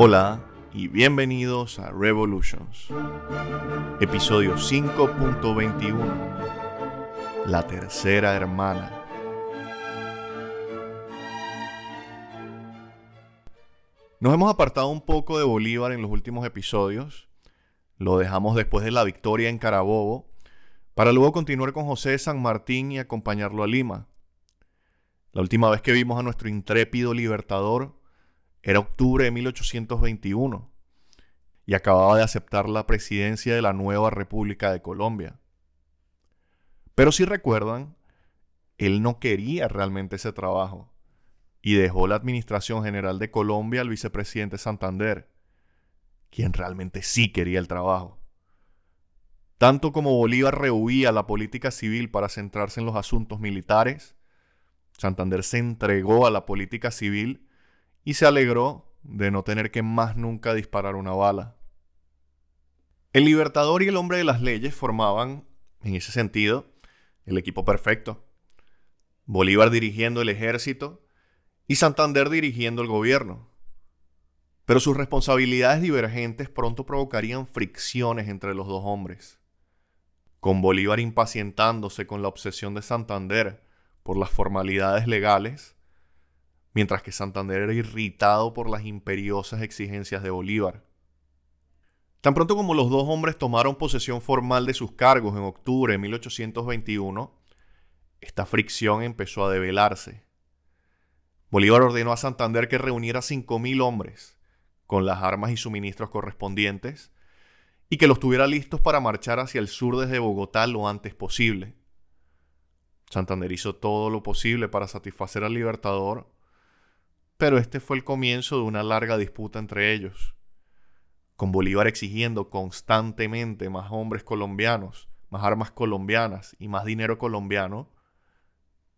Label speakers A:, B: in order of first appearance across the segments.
A: Hola y bienvenidos a Revolutions, episodio 5.21, la tercera hermana. Nos hemos apartado un poco de Bolívar en los últimos episodios, lo dejamos después de la victoria en Carabobo, para luego continuar con José de San Martín y acompañarlo a Lima. La última vez que vimos a nuestro intrépido libertador era octubre de 1821 y acababa de aceptar la presidencia de la nueva República de Colombia. Pero si recuerdan, él no quería realmente ese trabajo y dejó la Administración General de Colombia al vicepresidente Santander, quien realmente sí quería el trabajo. Tanto como Bolívar rehuía la política civil para centrarse en los asuntos militares, Santander se entregó a la política civil y se alegró de no tener que más nunca disparar una bala. El Libertador y el hombre de las leyes formaban, en ese sentido, el equipo perfecto. Bolívar dirigiendo el ejército y Santander dirigiendo el gobierno. Pero sus responsabilidades divergentes pronto provocarían fricciones entre los dos hombres. Con Bolívar impacientándose con la obsesión de Santander por las formalidades legales, mientras que Santander era irritado por las imperiosas exigencias de Bolívar. Tan pronto como los dos hombres tomaron posesión formal de sus cargos en octubre de 1821, esta fricción empezó a develarse. Bolívar ordenó a Santander que reuniera 5.000 hombres, con las armas y suministros correspondientes, y que los tuviera listos para marchar hacia el sur desde Bogotá lo antes posible. Santander hizo todo lo posible para satisfacer al Libertador, pero este fue el comienzo de una larga disputa entre ellos, con Bolívar exigiendo constantemente más hombres colombianos, más armas colombianas y más dinero colombiano,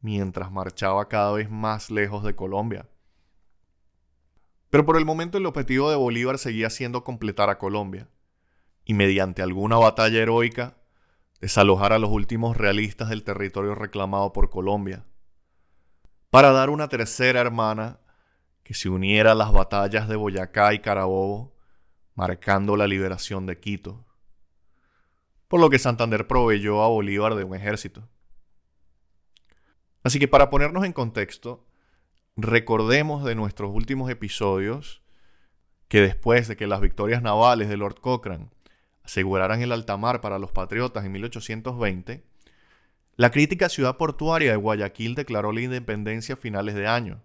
A: mientras marchaba cada vez más lejos de Colombia. Pero por el momento el objetivo de Bolívar seguía siendo completar a Colombia, y mediante alguna batalla heroica, desalojar a los últimos realistas del territorio reclamado por Colombia, para dar una tercera hermana que se uniera a las batallas de Boyacá y Carabobo, marcando la liberación de Quito. Por lo que Santander proveyó a Bolívar de un ejército. Así que para ponernos en contexto, recordemos de nuestros últimos episodios que después de que las victorias navales de Lord Cochrane aseguraran el alta mar para los patriotas en 1820, la crítica ciudad portuaria de Guayaquil declaró la independencia a finales de año.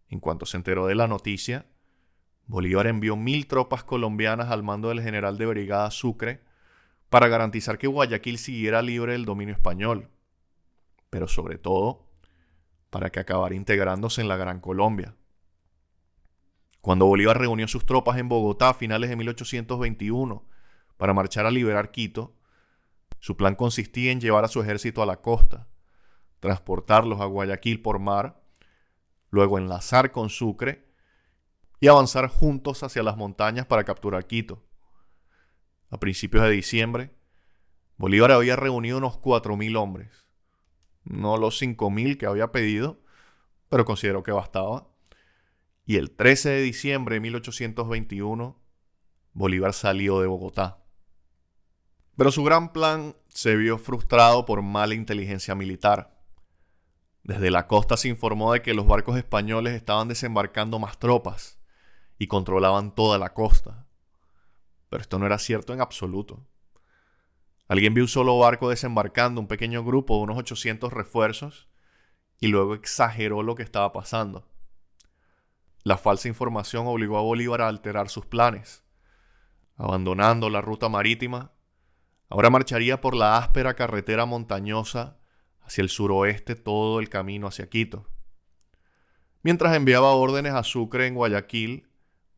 A: En cuanto se enteró de la noticia, Bolívar envió 1.000 tropas colombianas al mando del general de brigada Sucre para garantizar que Guayaquil siguiera libre del dominio español, pero sobre todo para que acabara integrándose en la Gran Colombia. Cuando Bolívar reunió sus tropas en Bogotá a finales de 1821 para marchar a liberar Quito, su plan consistía en llevar a su ejército a la costa, transportarlos a Guayaquil por mar, luego enlazar con Sucre y avanzar juntos hacia las montañas para capturar Quito. A principios de diciembre, Bolívar había reunido unos 4.000 hombres, no los 5.000 que había pedido, pero consideró que bastaba. Y el 13 de diciembre de 1821, Bolívar salió de Bogotá. Pero su gran plan se vio frustrado por mala inteligencia militar. Desde la costa se informó de que los barcos españoles estaban desembarcando más tropas y controlaban toda la costa. Pero esto no era cierto en absoluto. Alguien vio un solo barco desembarcando, un pequeño grupo de unos 800 refuerzos, y luego exageró lo que estaba pasando. La falsa información obligó a Bolívar a alterar sus planes. Abandonando la ruta marítima, ahora marcharía por la áspera carretera montañosa hacia el suroeste todo el camino hacia Quito, mientras enviaba órdenes a Sucre en Guayaquil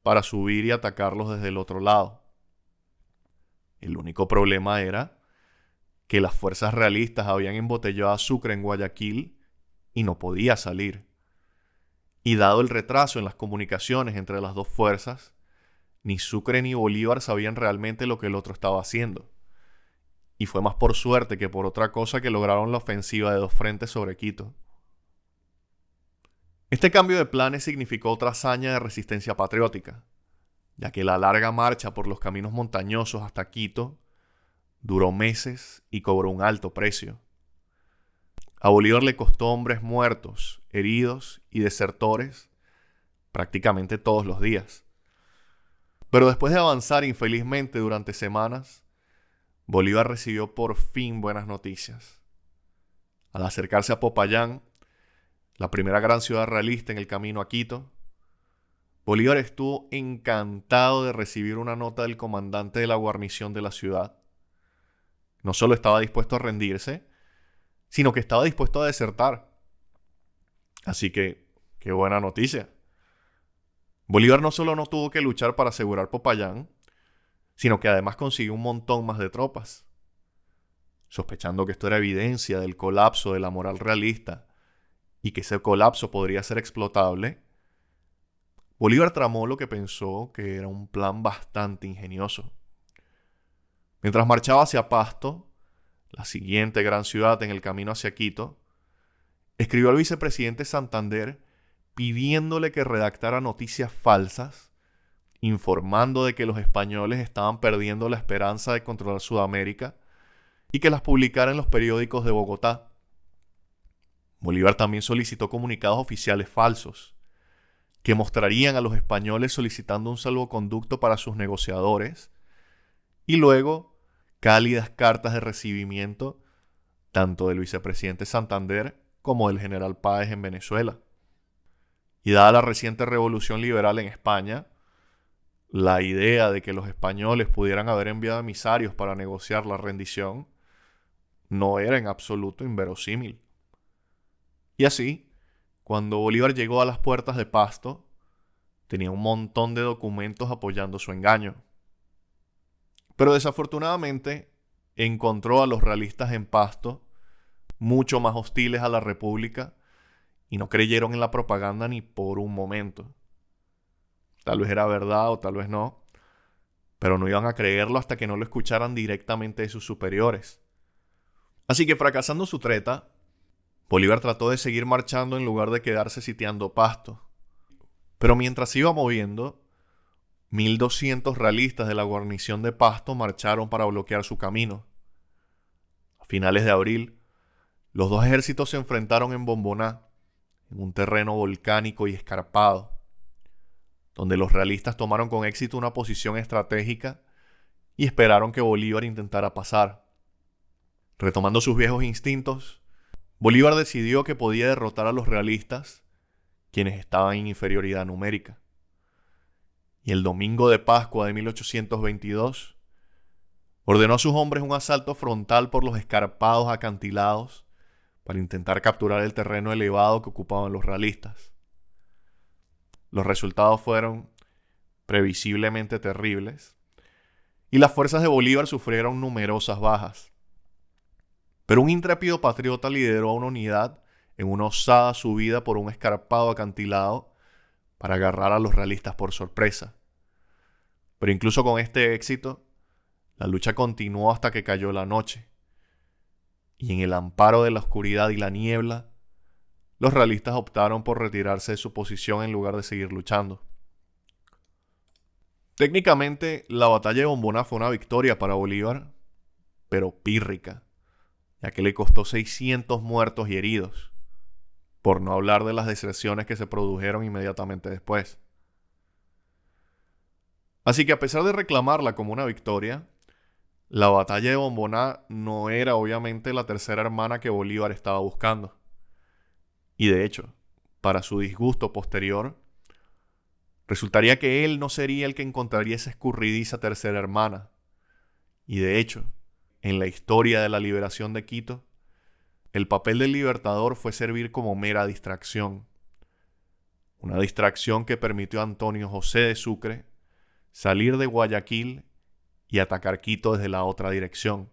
A: para subir y atacarlos desde el otro lado. El único problema era que las fuerzas realistas habían embotellado a Sucre en Guayaquil y no podía salir. Y dado el retraso en las comunicaciones entre las dos fuerzas, ni Sucre ni Bolívar sabían realmente lo que el otro estaba haciendo. Y fue más por suerte que por otra cosa que lograron la ofensiva de dos frentes sobre Quito. Este cambio de planes significó otra hazaña de resistencia patriótica, ya que la larga marcha por los caminos montañosos hasta Quito duró meses y cobró un alto precio. A Bolívar le costó hombres muertos, heridos y desertores prácticamente todos los días. Pero después de avanzar infelizmente durante semanas, Bolívar recibió por fin buenas noticias. Al acercarse a Popayán, la primera gran ciudad realista en el camino a Quito, Bolívar estuvo encantado de recibir una nota del comandante de la guarnición de la ciudad. No solo estaba dispuesto a rendirse, sino que estaba dispuesto a desertar. Así que, qué buena noticia. Bolívar no solo no tuvo que luchar para asegurar Popayán, sino que además consiguió un montón más de tropas. Sospechando que esto era evidencia del colapso de la moral realista y que ese colapso podría ser explotable, Bolívar tramó lo que pensó que era un plan bastante ingenioso. Mientras marchaba hacia Pasto, la siguiente gran ciudad en el camino hacia Quito, escribió al vicepresidente Santander pidiéndole que redactara noticias falsas, informando de que los españoles estaban perdiendo la esperanza de controlar Sudamérica y que las publicara en los periódicos de Bogotá. Bolívar también solicitó comunicados oficiales falsos, que mostrarían a los españoles solicitando un salvoconducto para sus negociadores, y luego cálidas cartas de recibimiento tanto del vicepresidente Santander como del general Páez en Venezuela. Y dada la reciente revolución liberal en España, la idea de que los españoles pudieran haber enviado emisarios para negociar la rendición no era en absoluto inverosímil. Y así, cuando Bolívar llegó a las puertas de Pasto, tenía un montón de documentos apoyando su engaño. Pero desafortunadamente encontró a los realistas en Pasto mucho más hostiles a la República y no creyeron en la propaganda ni por un momento. Tal vez era verdad o tal vez no, pero no iban a creerlo hasta que no lo escucharan directamente de sus superiores. Así que fracasando su treta, Bolívar trató de seguir marchando en lugar de quedarse sitiando Pasto. Pero mientras se iba moviendo, 1.200 realistas de la guarnición de Pasto marcharon para bloquear su camino. A finales de abril, los dos ejércitos se enfrentaron en Bomboná, en un terreno volcánico y escarpado, donde los realistas tomaron con éxito una posición estratégica y esperaron que Bolívar intentara pasar. Retomando sus viejos instintos, Bolívar decidió que podía derrotar a los realistas, quienes estaban en inferioridad numérica. Y el domingo de Pascua de 1822, ordenó a sus hombres un asalto frontal por los escarpados acantilados para intentar capturar el terreno elevado que ocupaban los realistas. Los resultados fueron previsiblemente terribles y las fuerzas de Bolívar sufrieron numerosas bajas. Pero un intrépido patriota lideró a una unidad en una osada subida por un escarpado acantilado para agarrar a los realistas por sorpresa. Pero incluso con este éxito, la lucha continuó hasta que cayó la noche. Y en el amparo de la oscuridad y la niebla, los realistas optaron por retirarse de su posición en lugar de seguir luchando. Técnicamente, la batalla de Bomboná fue una victoria para Bolívar, pero pírrica, ya que le costó 600 muertos y heridos, por no hablar de las deserciones que se produjeron inmediatamente después. Así que a pesar de reclamarla como una victoria, la batalla de Bomboná no era obviamente la tercera hermana que Bolívar estaba buscando. Y de hecho, para su disgusto posterior, resultaría que él no sería el que encontraría esa escurridiza tercera hermana. Y de hecho, en la historia de la liberación de Quito, el papel del libertador fue servir como mera distracción. Una distracción que permitió a Antonio José de Sucre salir de Guayaquil y atacar Quito desde la otra dirección.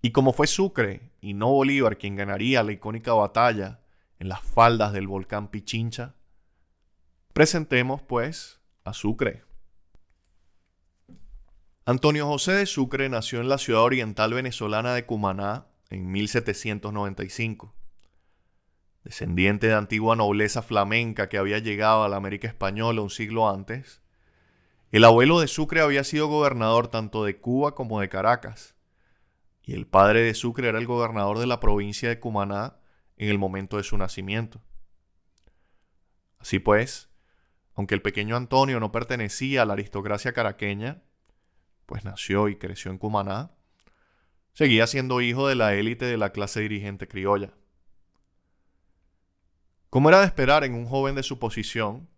A: Y como fue Sucre y no Bolívar quien ganaría la icónica batalla en las faldas del volcán Pichincha, presentemos pues a Sucre. Antonio José de Sucre nació en la ciudad oriental venezolana de Cumaná en 1795. descendiente de antigua nobleza flamenca que había llegado a la América española un siglo antes, el abuelo de Sucre había sido gobernador tanto de Cuba como de Caracas, y el padre de Sucre era el gobernador de la provincia de Cumaná en el momento de su nacimiento. Así pues, aunque el pequeño Antonio no pertenecía a la aristocracia caraqueña, pues nació y creció en Cumaná, seguía siendo hijo de la élite de la clase dirigente criolla. Como era de esperar en un joven de su posición,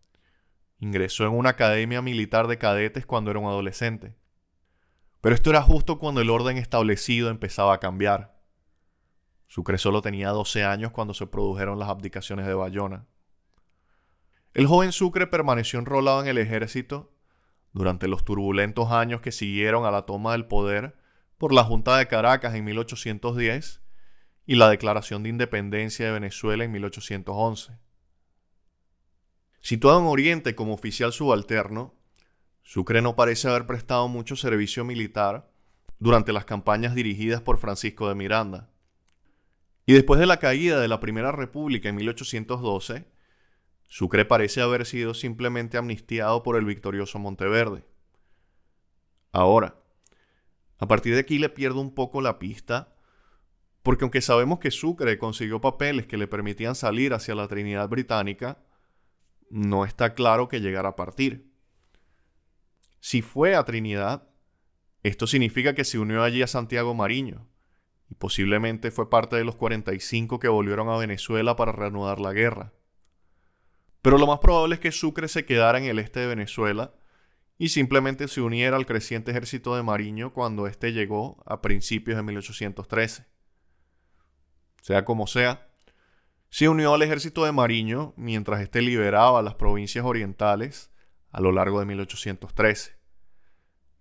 A: ingresó en una academia militar de cadetes cuando era un adolescente. Pero esto era justo cuando el orden establecido empezaba a cambiar. Sucre solo tenía 12 años cuando se produjeron las abdicaciones de Bayona. El joven Sucre permaneció enrolado en el ejército durante los turbulentos años que siguieron a la toma del poder por la Junta de Caracas en 1810 y la Declaración de Independencia de Venezuela en 1811. Situado en Oriente como oficial subalterno, Sucre no parece haber prestado mucho servicio militar durante las campañas dirigidas por Francisco de Miranda. Y después de la caída de la Primera República en 1812, Sucre parece haber sido simplemente amnistiado por el victorioso Monteverde. Ahora, a partir de aquí le pierdo un poco la pista, porque aunque sabemos que Sucre consiguió papeles que le permitían salir hacia la Trinidad Británica, no está claro que llegara a partir. Si fue a Trinidad, esto significa que se unió allí a Santiago Mariño, y posiblemente fue parte de los 45 que volvieron a Venezuela para reanudar la guerra. Pero lo más probable es que Sucre se quedara en el este de Venezuela y simplemente se uniera al creciente ejército de Mariño cuando éste llegó a principios de 1813. Sea como sea, se unió al ejército de Mariño mientras éste liberaba las provincias orientales a lo largo de 1813.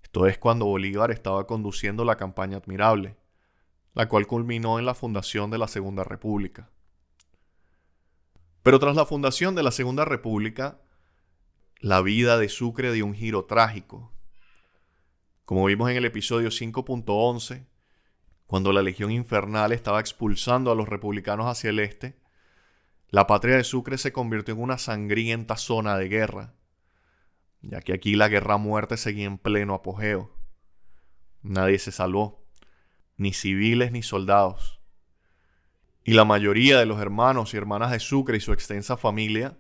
A: Esto es cuando Bolívar estaba conduciendo la campaña Admirable, la cual culminó en la fundación de la Segunda República. Pero tras la fundación de la Segunda República, la vida de Sucre dio un giro trágico. Como vimos en el episodio 5.11, cuando la Legión Infernal estaba expulsando a los republicanos hacia el este, la patria de Sucre se convirtió en una sangrienta zona de guerra, ya que aquí la guerra a muerte seguía en pleno apogeo. Nadie se salvó, ni civiles ni soldados. Y la mayoría de los hermanos y hermanas de Sucre y su extensa familia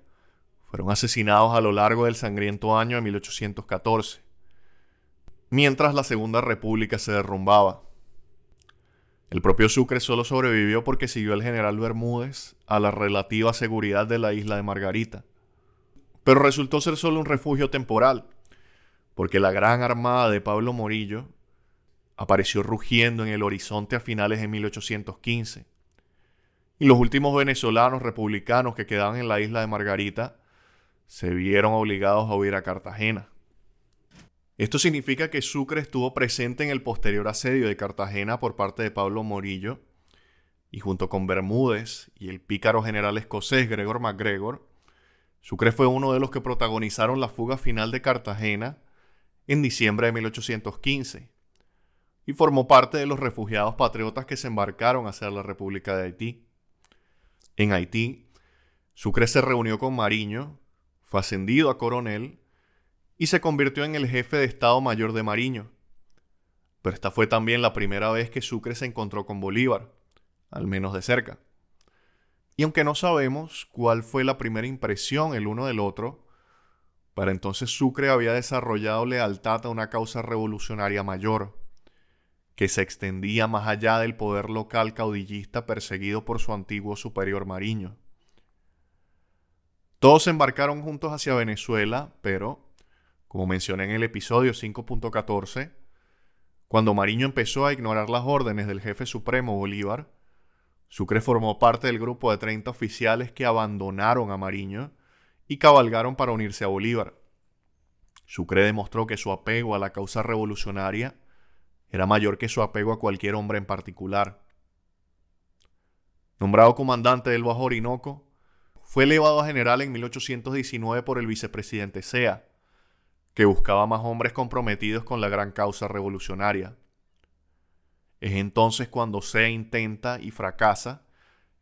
A: fueron asesinados a lo largo del sangriento año de 1814, mientras la Segunda República se derrumbaba. El propio Sucre solo sobrevivió porque siguió al general Bermúdez a la relativa seguridad de la isla de Margarita. Pero resultó ser solo un refugio temporal, porque la gran armada de Pablo Morillo apareció rugiendo en el horizonte a finales de 1815. Y los últimos venezolanos republicanos que quedaban en la isla de Margarita se vieron obligados a huir a Cartagena. Esto significa que Sucre estuvo presente en el posterior asedio de Cartagena por parte de Pablo Morillo, y junto con Bermúdez y el pícaro general escocés Gregor MacGregor, Sucre fue uno de los que protagonizaron la fuga final de Cartagena en diciembre de 1815, y formó parte de los refugiados patriotas que se embarcaron hacia la República de Haití. En Haití, Sucre se reunió con Mariño, fue ascendido a coronel y se convirtió en el jefe de Estado Mayor de Mariño. Pero esta fue también la primera vez que Sucre se encontró con Bolívar, al menos de cerca. Y aunque no sabemos cuál fue la primera impresión el uno del otro, para entonces Sucre había desarrollado lealtad a una causa revolucionaria mayor, que se extendía más allá del poder local caudillista perseguido por su antiguo superior Mariño. Todos se embarcaron juntos hacia Venezuela, pero, como mencioné en el episodio 5.14, cuando Mariño empezó a ignorar las órdenes del jefe supremo Bolívar, Sucre formó parte del grupo de 30 oficiales que abandonaron a Mariño y cabalgaron para unirse a Bolívar. Sucre demostró que su apego a la causa revolucionaria era mayor que su apego a cualquier hombre en particular. Nombrado comandante del Bajo Orinoco, fue elevado a general en 1819 por el vicepresidente Sea, que buscaba más hombres comprometidos con la gran causa revolucionaria. Es entonces cuando Sea intenta y fracasa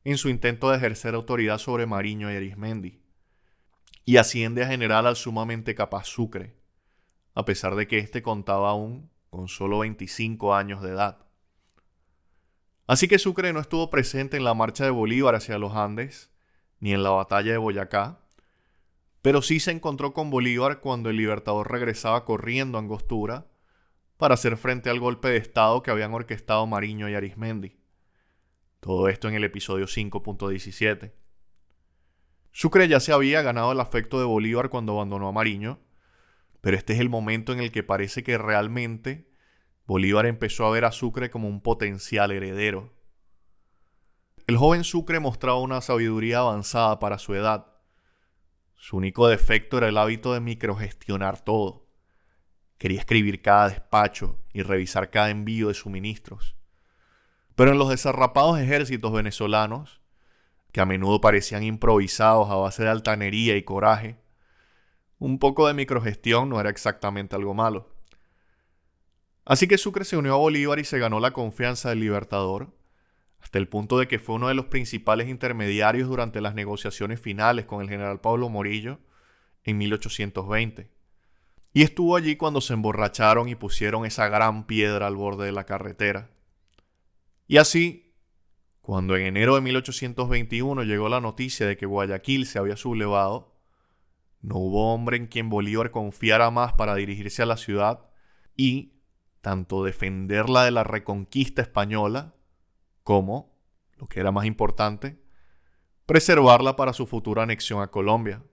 A: en su intento de ejercer autoridad sobre Mariño y Arismendi, y asciende a general al sumamente capaz Sucre, a pesar de que éste contaba aún con solo 25 años de edad. Así que Sucre no estuvo presente en la marcha de Bolívar hacia los Andes, ni en la batalla de Boyacá, pero sí se encontró con Bolívar cuando el Libertador regresaba corriendo a Angostura para hacer frente al golpe de estado que habían orquestado Mariño y Arismendi. Todo esto en el episodio 5.17. Sucre ya se había ganado el afecto de Bolívar cuando abandonó a Mariño, pero este es el momento en el que parece que realmente Bolívar empezó a ver a Sucre como un potencial heredero. El joven Sucre mostraba una sabiduría avanzada para su edad. Su único defecto era el hábito de microgestionar todo. Quería escribir cada despacho y revisar cada envío de suministros. Pero en los desarrapados ejércitos venezolanos, que a menudo parecían improvisados a base de altanería y coraje, un poco de microgestión no era exactamente algo malo. Así que Sucre se unió a Bolívar y se ganó la confianza del Libertador, hasta el punto de que fue uno de los principales intermediarios durante las negociaciones finales con el general Pablo Morillo en 1820. Y estuvo allí cuando se emborracharon y pusieron esa gran piedra al borde de la carretera. Y así, cuando en enero de 1821 llegó la noticia de que Guayaquil se había sublevado, no hubo hombre en quien Bolívar confiara más para dirigirse a la ciudad y tanto defenderla de la reconquista española como, lo que era más importante, preservarla para su futura anexión a Colombia.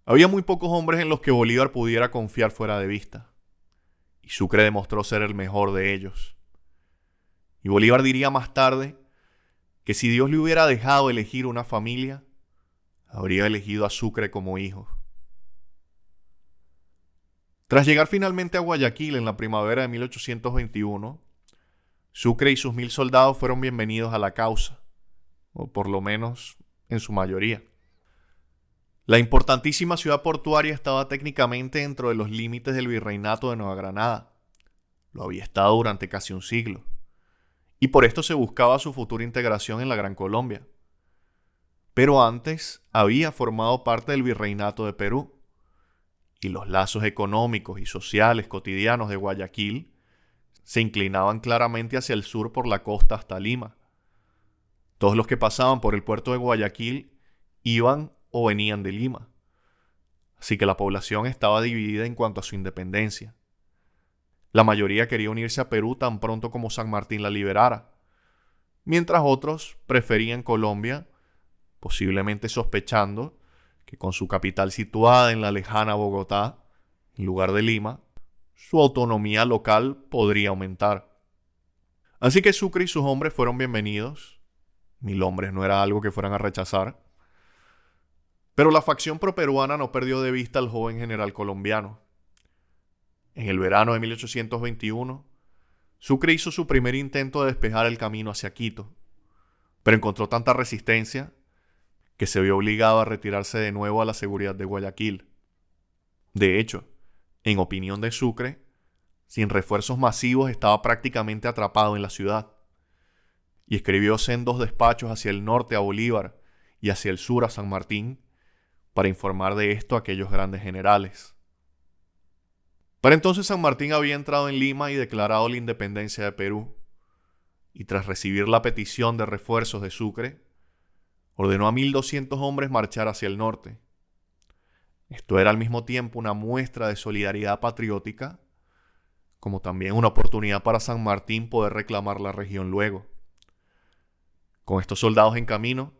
A: Había muy pocos hombres en los que Bolívar pudiera confiar fuera de vista, y Sucre demostró ser el mejor de ellos. Y Bolívar diría más tarde que si Dios le hubiera dejado elegir una familia, habría elegido a Sucre como hijo. Tras llegar finalmente a Guayaquil en la primavera de 1821, Sucre y sus 1000 soldados fueron bienvenidos a la causa, o por lo menos en su mayoría. La importantísima ciudad portuaria estaba técnicamente dentro de los límites del virreinato de Nueva Granada. Lo había estado durante casi un siglo, y por esto se buscaba su futura integración en la Gran Colombia. Pero antes había formado parte del virreinato de Perú, y los lazos económicos y sociales cotidianos de Guayaquil se inclinaban claramente hacia el sur por la costa hasta Lima. Todos los que pasaban por el puerto de Guayaquil iban o venían de Lima, así que la población estaba dividida en cuanto a su independencia. La mayoría quería unirse a Perú tan pronto como San Martín la liberara, mientras otros preferían Colombia, posiblemente sospechando que con su capital situada en la lejana Bogotá, en lugar de Lima, su autonomía local podría aumentar. Así que Sucre y sus hombres fueron bienvenidos. 1000 hombres no era algo que fueran a rechazar. Pero la facción properuana no perdió de vista al joven general colombiano. En el verano de 1821, Sucre hizo su primer intento de despejar el camino hacia Quito, pero encontró tanta resistencia que se vio obligado a retirarse de nuevo a la seguridad de Guayaquil. De hecho, en opinión de Sucre, sin refuerzos masivos estaba prácticamente atrapado en la ciudad, y escribió sendos despachos hacia el norte a Bolívar y hacia el sur a San Martín para informar de esto a aquellos grandes generales. Para entonces San Martín había entrado en Lima y declarado la independencia de Perú, y tras recibir la petición de refuerzos de Sucre, ordenó a 1200 hombres marchar hacia el norte. Esto era al mismo tiempo una muestra de solidaridad patriótica, como también una oportunidad para San Martín poder reclamar la región luego. Con estos soldados en camino,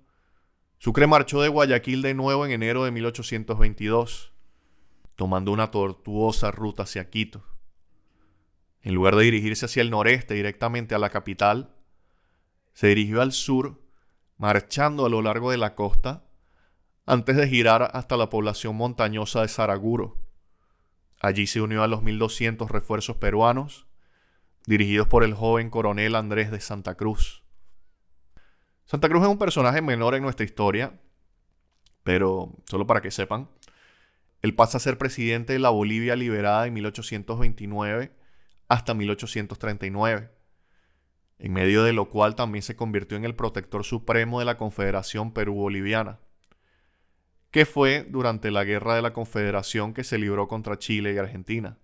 A: Sucre marchó de Guayaquil de nuevo en enero de 1822, tomando una tortuosa ruta hacia Quito. En lugar de dirigirse hacia el noreste directamente a la capital, se dirigió al sur, marchando a lo largo de la costa, antes de girar hasta la población montañosa de Saraguro. Allí se unió a los 1200 refuerzos peruanos, dirigidos por el joven coronel Andrés de Santa Cruz. Santa Cruz es un personaje menor en nuestra historia, pero solo para que sepan, él pasa a ser presidente de la Bolivia liberada en 1829 hasta 1839. en medio de lo cual también se convirtió en el protector supremo de la Confederación Perú-Boliviana, que fue durante la Guerra de la Confederación que se libró contra Chile y Argentina.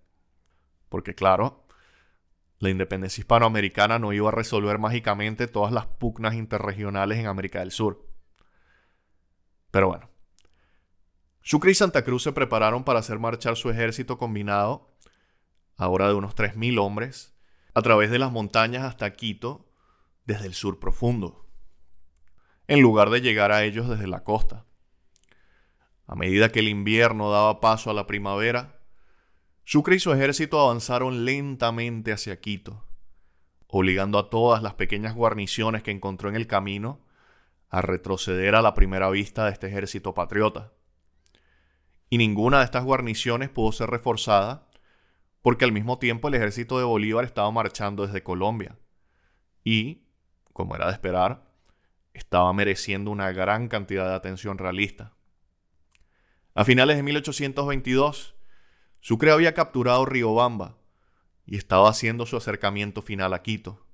A: Porque claro, la independencia hispanoamericana no iba a resolver mágicamente todas las pugnas interregionales en América del Sur. Pero bueno, Sucre y Santa Cruz se prepararon para hacer marchar su ejército combinado, ahora de unos 3.000 hombres, a través de las montañas hasta Quito, desde el sur profundo, en lugar de llegar a ellos desde la costa. A medida que el invierno daba paso a la primavera, Sucre y su ejército avanzaron lentamente hacia Quito, obligando a todas las pequeñas guarniciones que encontró en el camino a retroceder a la primera vista de este ejército patriota. Y ninguna de estas guarniciones pudo ser reforzada porque al mismo tiempo el ejército de Bolívar estaba marchando desde Colombia y, como era de esperar, estaba mereciendo una gran cantidad de atención realista. A finales de 1822, Sucre había capturado Riobamba y estaba haciendo su acercamiento final a Quito.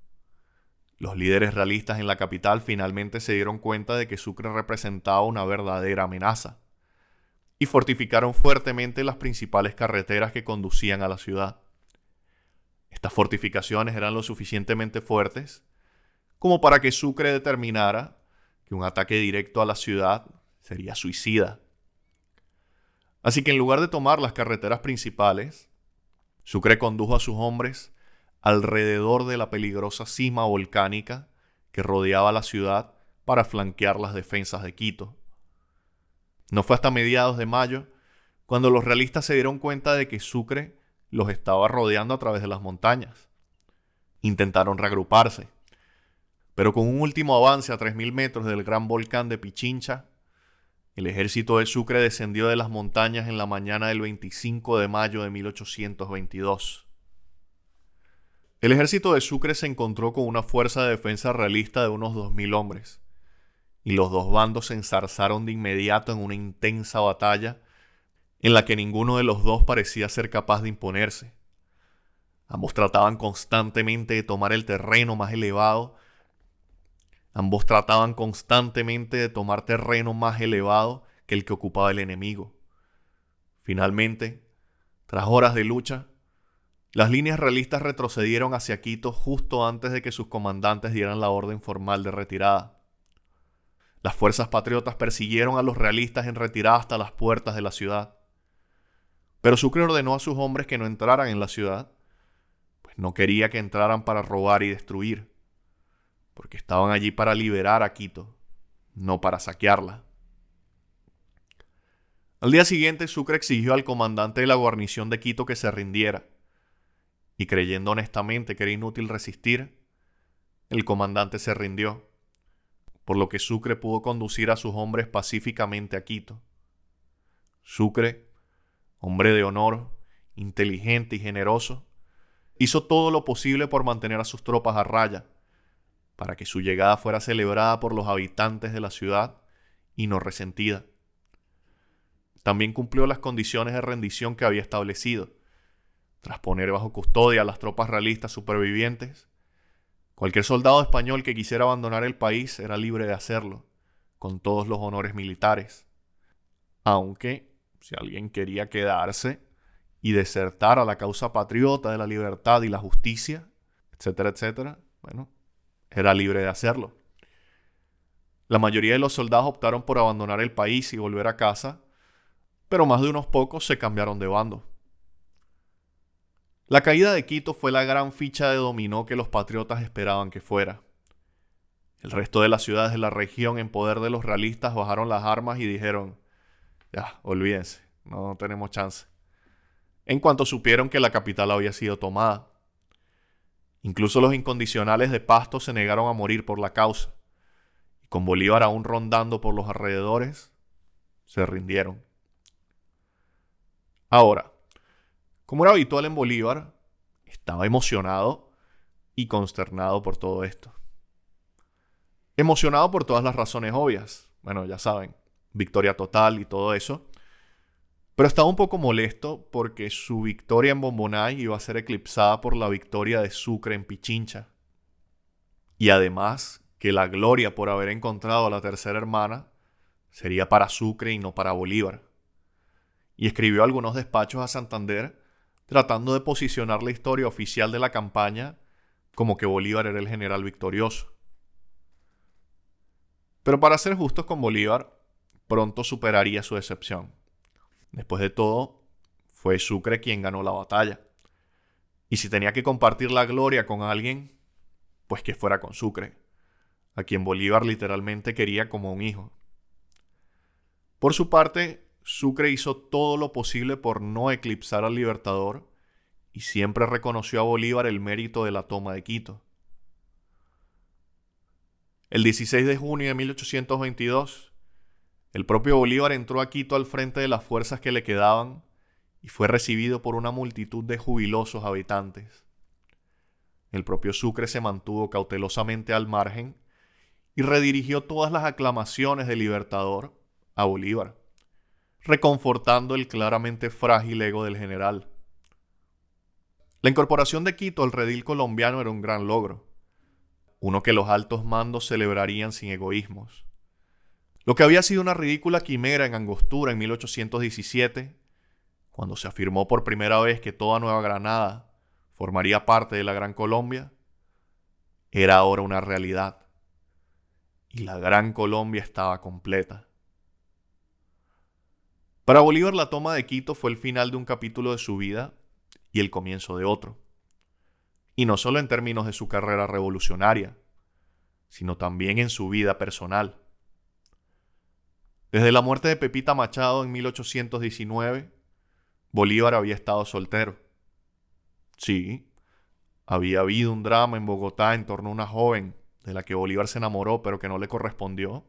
A: Los líderes realistas en la capital finalmente se dieron cuenta de que Sucre representaba una verdadera amenaza y fortificaron fuertemente las principales carreteras que conducían a la ciudad. Estas fortificaciones eran lo suficientemente fuertes como para que Sucre determinara que un ataque directo a la ciudad sería suicida. Así que en lugar de tomar las carreteras principales, Sucre condujo a sus hombres alrededor de la peligrosa cima volcánica que rodeaba la ciudad para flanquear las defensas de Quito. No fue hasta mediados de mayo cuando los realistas se dieron cuenta de que Sucre los estaba rodeando a través de las montañas. Intentaron reagruparse, pero con un último avance a 3.000 metros del gran volcán de Pichincha, el ejército de Sucre descendió de las montañas en la mañana del 25 de mayo de 1822. El ejército de Sucre se encontró con una fuerza de defensa realista de unos 2.000 hombres, y los dos bandos se enzarzaron de inmediato en una intensa batalla en la que ninguno de los dos parecía ser capaz de imponerse. Ambos trataban constantemente de tomar el terreno más elevado que el que ocupaba el enemigo. Finalmente, tras horas de lucha, las líneas realistas retrocedieron hacia Quito justo antes de que sus comandantes dieran la orden formal de retirada. Las fuerzas patriotas persiguieron a los realistas en retirada hasta las puertas de la ciudad. Pero Sucre ordenó a sus hombres que no entraran en la ciudad, pues no quería que entraran para robar y destruir, porque estaban allí para liberar a Quito, no para saquearla. Al día siguiente, Sucre exigió al comandante de la guarnición de Quito que se rindiera, y creyendo honestamente que era inútil resistir, el comandante se rindió, por lo que Sucre pudo conducir a sus hombres pacíficamente a Quito. Sucre, hombre de honor, inteligente y generoso, hizo todo lo posible por mantener a sus tropas a raya, para que su llegada fuera celebrada por los habitantes de la ciudad y no resentida. También cumplió las condiciones de rendición que había establecido. Tras poner bajo custodia a las tropas realistas supervivientes, cualquier soldado español que quisiera abandonar el país era libre de hacerlo, con todos los honores militares. Aunque, si alguien quería quedarse y desertar a la causa patriota de la libertad y la justicia, etcétera, etcétera, bueno, era libre de hacerlo. La mayoría de los soldados optaron por abandonar el país y volver a casa, pero más de unos pocos se cambiaron de bando. La caída de Quito fue la gran ficha de dominó que los patriotas esperaban que fuera. El resto de las ciudades de la región en poder de los realistas bajaron las armas y dijeron: ya, olvídense, no tenemos chance. En cuanto supieron que la capital había sido tomada. Incluso los incondicionales de Pasto se negaron a morir por la causa, y con Bolívar aún rondando por los alrededores, se rindieron. Ahora, como era habitual en Bolívar, estaba emocionado y consternado por todo esto. Emocionado por todas las razones obvias. Bueno, ya saben, victoria total y todo eso. Pero estaba un poco molesto porque su victoria en Bombonay iba a ser eclipsada por la victoria de Sucre en Pichincha. y además que la gloria por haber encontrado a la tercera hermana sería para Sucre y no para Bolívar. Y escribió algunos despachos a Santander tratando de posicionar la historia oficial de la campaña como que Bolívar era el general victorioso. Pero para ser justos con Bolívar, pronto superaría su decepción. Después de todo, fue Sucre quien ganó la batalla. Y si tenía que compartir la gloria con alguien, pues que fuera con Sucre, a quien Bolívar literalmente quería como un hijo. Por su parte, Sucre hizo todo lo posible por no eclipsar al Libertador y siempre reconoció a Bolívar el mérito de la toma de Quito. El 16 de junio de 1822, el propio Bolívar entró a Quito al frente de las fuerzas que le quedaban y fue recibido por una multitud de jubilosos habitantes. El propio Sucre se mantuvo cautelosamente al margen y redirigió todas las aclamaciones del Libertador a Bolívar, reconfortando el claramente frágil ego del general. La incorporación de Quito al redil colombiano era un gran logro, uno que los altos mandos celebrarían sin egoísmos. Lo que había sido una ridícula quimera en Angostura en 1817, cuando se afirmó por primera vez que toda Nueva Granada formaría parte de la Gran Colombia, era ahora una realidad, y la Gran Colombia estaba completa. Para Bolívar, la toma de Quito fue el final de un capítulo de su vida y el comienzo de otro. Y no solo en términos de su carrera revolucionaria, sino también en su vida personal. Desde la muerte de Pepita Machado en 1819, Bolívar había estado soltero. Sí, había habido un drama en Bogotá en torno a una joven de la que Bolívar se enamoró pero que no le correspondió.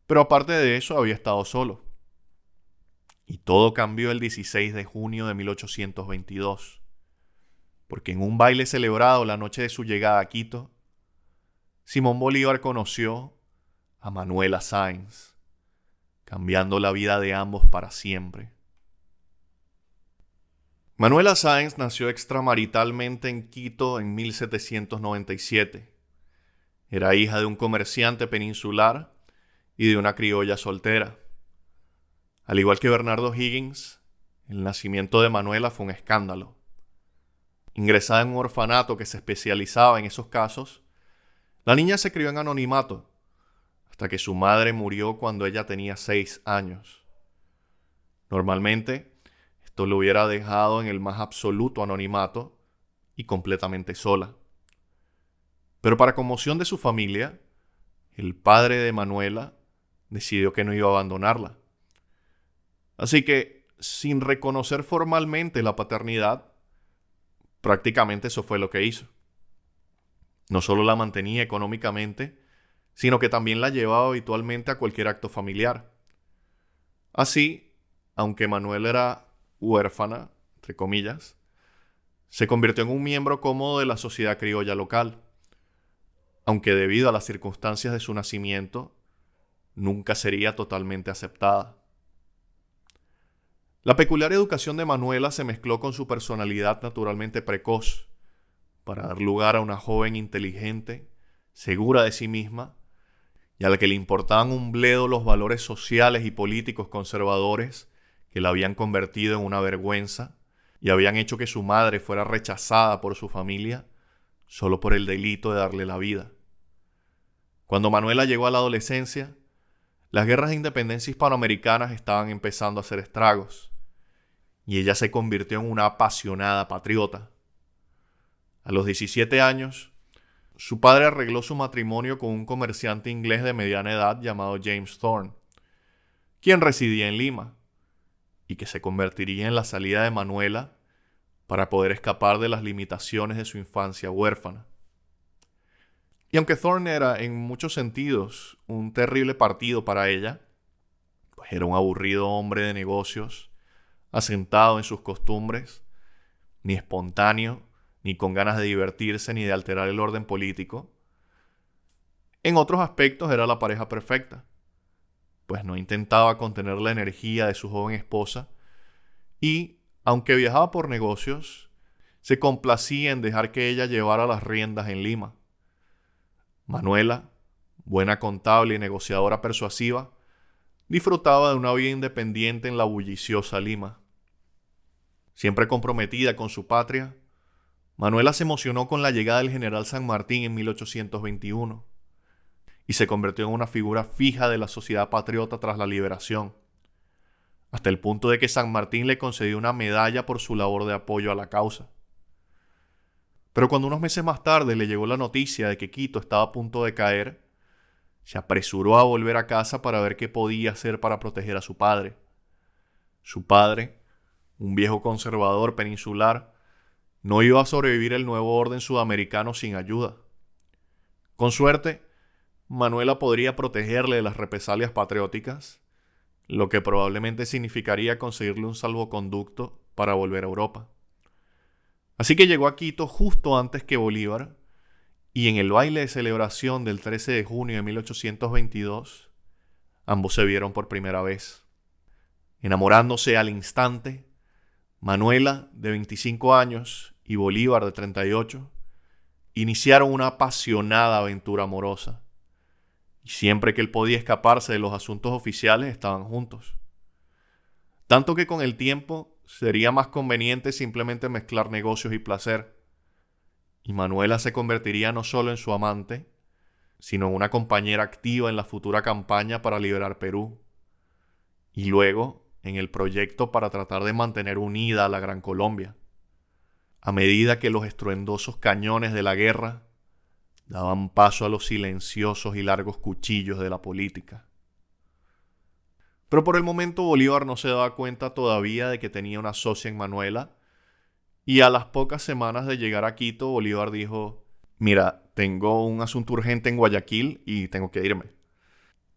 A: Pero aparte de eso, había estado solo. Y todo cambió el 16 de junio de 1822, porque en un baile celebrado la noche de su llegada a Quito, Simón Bolívar conoció a Manuela Sáenz, cambiando la vida de ambos para siempre. Manuela Sáenz nació extramaritalmente en Quito en 1797. Era hija de un comerciante peninsular y de una criolla soltera. Al igual que Bernardo Higgins, el nacimiento de Manuela fue un escándalo. Ingresada en un orfanato que se especializaba en esos casos, la niña se crió en anonimato hasta que su madre murió cuando ella tenía 6 años. Normalmente, esto lo hubiera dejado en el más absoluto anonimato y completamente sola. Pero para conmoción de su familia, el padre de Manuela decidió que no iba a abandonarla. Así que, sin reconocer formalmente la paternidad, prácticamente eso fue lo que hizo. No solo la mantenía económicamente, sino que también la llevaba habitualmente a cualquier acto familiar. Así, aunque Manuela era huérfana, entre comillas, se convirtió en un miembro cómodo de la sociedad criolla local, aunque debido a las circunstancias de su nacimiento, nunca sería totalmente aceptada. La peculiar educación de Manuela se mezcló con su personalidad naturalmente precoz para dar lugar a una joven inteligente, segura de sí misma, y a la que le importaban un bledo los valores sociales y políticos conservadores que la habían convertido en una vergüenza y habían hecho que su madre fuera rechazada por su familia solo por el delito de darle la vida. Cuando Manuela llegó a la adolescencia, las guerras de independencia hispanoamericanas estaban empezando a hacer estragos, y ella se convirtió en una apasionada patriota. A los 17 años, su padre arregló su matrimonio con un comerciante inglés de mediana edad llamado James Thorne, quien residía en Lima, y que se convertiría en la salida de Manuela para poder escapar de las limitaciones de su infancia huérfana. Y aunque Thorne era en muchos sentidos un terrible partido para ella, pues era un aburrido hombre de negocios, asentado en sus costumbres, ni espontáneo, ni con ganas de divertirse ni de alterar el orden político. En otros aspectos era la pareja perfecta, pues no intentaba contener la energía de su joven esposa y, aunque viajaba por negocios, se complacía en dejar que ella llevara las riendas en Lima. Manuela, buena contable y negociadora persuasiva, disfrutaba de una vida independiente en la bulliciosa Lima. Siempre comprometida con su patria, Manuela se emocionó con la llegada del general San Martín en 1821 y se convirtió en una figura fija de la sociedad patriota tras la liberación, hasta el punto de que San Martín le concedió una medalla por su labor de apoyo a la causa. Pero cuando unos meses más tarde le llegó la noticia de que Quito estaba a punto de caer, se apresuró a volver a casa para ver qué podía hacer para proteger a su padre. Su padre, un viejo conservador peninsular, no iba a sobrevivir el nuevo orden sudamericano sin ayuda. Con suerte, Manuela podría protegerle de las represalias patrióticas, lo que probablemente significaría conseguirle un salvoconducto para volver a Europa. Así que llegó a Quito justo antes que Bolívar, y en el baile de celebración del 13 de junio de 1822, ambos se vieron por primera vez. Enamorándose al instante, Manuela, de 25 años, y Bolívar, de 38, iniciaron una apasionada aventura amorosa. Y siempre que él podía escaparse de los asuntos oficiales, estaban juntos. Tanto que con el tiempo sería más conveniente simplemente mezclar negocios y placer. Y Manuela se convertiría no solo en su amante, sino en una compañera activa en la futura campaña para liberar Perú. Y luego en el proyecto para tratar de mantener unida a la Gran Colombia, a medida que los estruendosos cañones de la guerra daban paso a los silenciosos y largos cuchillos de la política. Pero por el momento Bolívar no se daba cuenta todavía de que tenía una socia en Manuela, y a las pocas semanas de llegar a Quito, Bolívar dijo: mira, tengo un asunto urgente en Guayaquil y tengo que irme.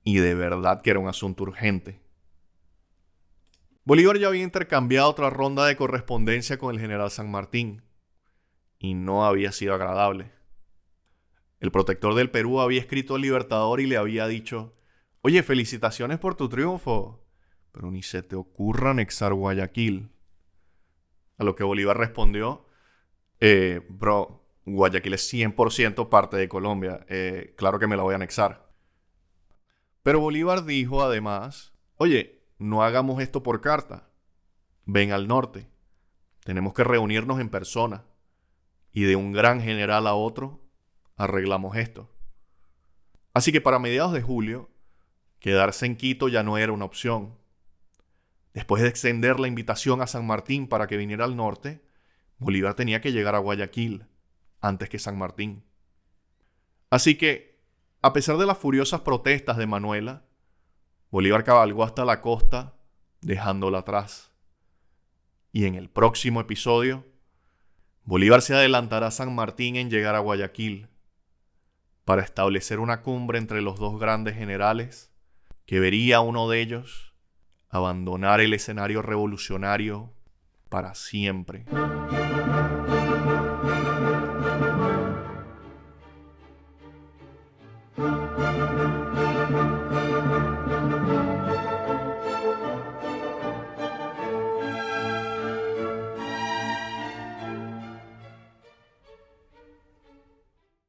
A: Y de verdad que era un asunto urgente. Bolívar ya había intercambiado otra ronda de correspondencia con el general San Martín, y no había sido agradable. El protector del Perú había escrito al Libertador y le había dicho: oye, felicitaciones por tu triunfo, pero ni se te ocurra anexar Guayaquil. A lo que Bolívar respondió: bro, Guayaquil es 100% parte de Colombia, claro que me la voy a anexar. Pero Bolívar dijo además: oye, no hagamos esto por carta. Ven al norte. Tenemos que reunirnos en persona. Y de un gran general a otro, arreglamos esto. Así que para mediados de julio, quedarse en Quito ya no era una opción. Después de extender la invitación a San Martín para que viniera al norte, Bolívar tenía que llegar a Guayaquil antes que San Martín. Así que, a pesar de las furiosas protestas de Manuela, Bolívar cabalgó hasta la costa, dejándola atrás. Y en el próximo episodio, Bolívar se adelantará a San Martín en llegar a Guayaquil para establecer una cumbre entre los dos grandes generales que vería a uno de ellos abandonar el escenario revolucionario para siempre.